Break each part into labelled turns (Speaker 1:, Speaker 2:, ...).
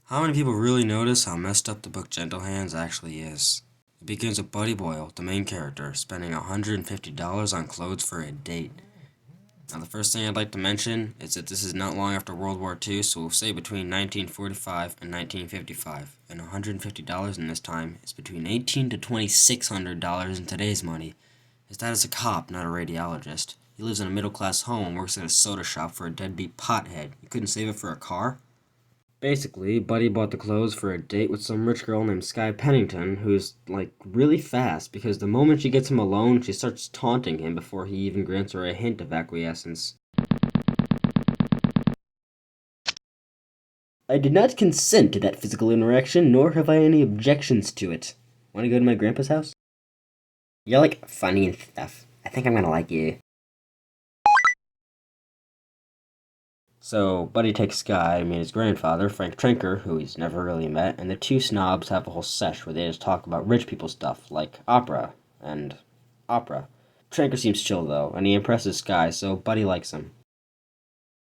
Speaker 1: How many people really notice how messed up the book Gentlehands actually is? It begins with Buddy Boyle, the main character, spending $150 on clothes for a date. Now, the first thing I'd like to mention is that this is not long after World War II, so we'll say between 1945 and 1955. And $150 in this time is between $1,800 to $2,600 in today's money. His dad is a cop, not a radiologist. He lives in a middle-class home and works at a soda shop for a deadbeat pothead. You couldn't save it for a car? Basically, Buddy bought the clothes for a date with some rich girl named Skye Pennington, who's, really fast, because the moment she gets him alone, she starts taunting him before he even grants her a hint of acquiescence. I did not consent to that physical interaction, nor have I any objections to it. Want to go to my grandpa's house? You're, funny and stuff. I think I'm gonna like you. So, Buddy takes Skye to meet his grandfather, Frank Trinker, who he's never really met, and the two snobs have a whole sesh where they just talk about rich people stuff, like opera. Trinker seems chill, though, and he impresses Skye, so Buddy likes him.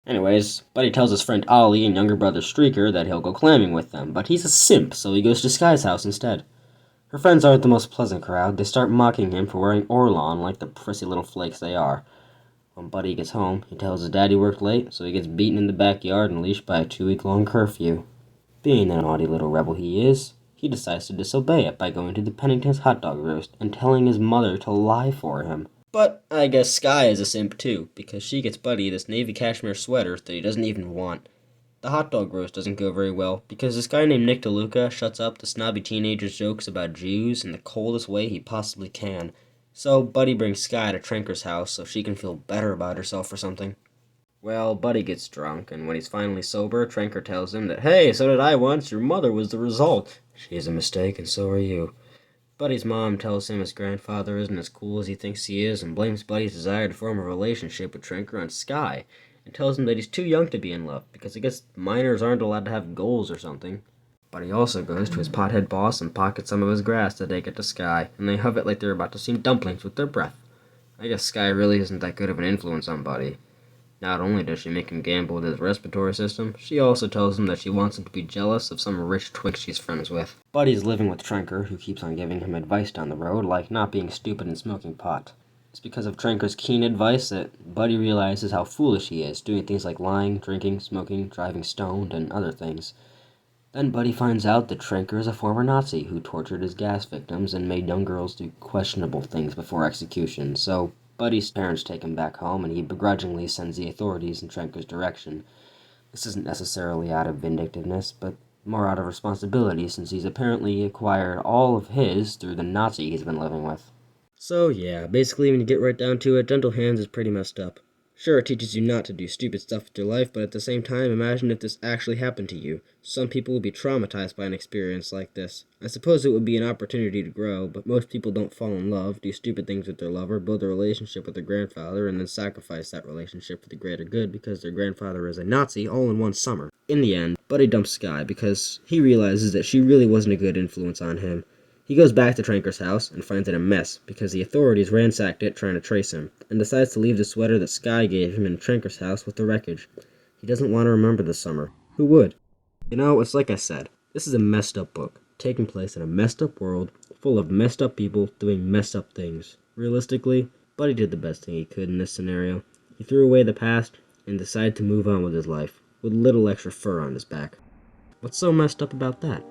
Speaker 1: Anyways, Buddy tells his friend Ollie and younger brother Streaker that he'll go clamming with them, but he's a simp, so he goes to Skye's house instead. Her friends aren't the most pleasant crowd. They start mocking him for wearing Orlon like the prissy little flakes they are. When Buddy gets home, he tells his dad he worked late, so he gets beaten in the backyard and leashed by a 2-week-long curfew. Being the naughty little rebel he is, he decides to disobey it by going to the Pennington's hot dog roast and telling his mother to lie for him. But I guess Skye is a simp too, because she gets Buddy this navy cashmere sweater that he doesn't even want. The hot dog roast doesn't go very well, because this guy named Nick DeLuca shuts up the snobby teenager's jokes about Jews in the coldest way he possibly can. So Buddy brings Skye to Trinker's house so she can feel better about herself or something. Well, Buddy gets drunk, and when he's finally sober, Trinker tells him that, hey, so did I once, your mother was the result. She's a mistake, and so are you. Buddy's mom tells him his grandfather isn't as cool as he thinks he is, and blames Buddy's desire to form a relationship with Trinker on Skye, and tells him that he's too young to be in love, because I guess minors aren't allowed to have goals or something. But he also goes to his pothead boss and pockets some of his grass to take it to Skye, and they huff it like they're about to steam dumplings with their breath. I guess Skye really isn't that good of an influence on Buddy. Not only does she make him gamble with his respiratory system, she also tells him that she wants him to be jealous of some rich twink she's friends with. Buddy's living with Trinker, who keeps on giving him advice down the road, like not being stupid and smoking pot. It's because of Trinker's keen advice that Buddy realizes how foolish he is, doing things like lying, drinking, smoking, driving stoned, and other things. Then Buddy finds out that Trinker is a former Nazi who tortured his gas victims and made young girls do questionable things before execution, so Buddy's parents take him back home and he begrudgingly sends the authorities in Trinker's direction. This isn't necessarily out of vindictiveness, but more out of responsibility since he's apparently acquired all of his through the Nazi he's been living with. So yeah, basically when you get right down to it, Gentlehands is pretty messed up. Sure, it teaches you not to do stupid stuff with your life, but at the same time, imagine if this actually happened to you. Some people would be traumatized by an experience like this. I suppose it would be an opportunity to grow, but most people don't fall in love, do stupid things with their lover, build a relationship with their grandfather, and then sacrifice that relationship for the greater good because their grandfather is a Nazi all in one summer. In the end, Buddy dumps Skye because he realizes that she really wasn't a good influence on him. He goes back to Tranker's house and finds it a mess because the authorities ransacked it trying to trace him, and decides to leave the sweater that Skye gave him in Tranker's house with the wreckage. He doesn't want to remember the summer. Who would? You know, it's like I said, this is a messed up book, taking place in a messed up world, full of messed up people doing messed up things. Realistically, Buddy did the best thing he could in this scenario. He threw away the past and decided to move on with his life, with little extra fur on his back. What's so messed up about that?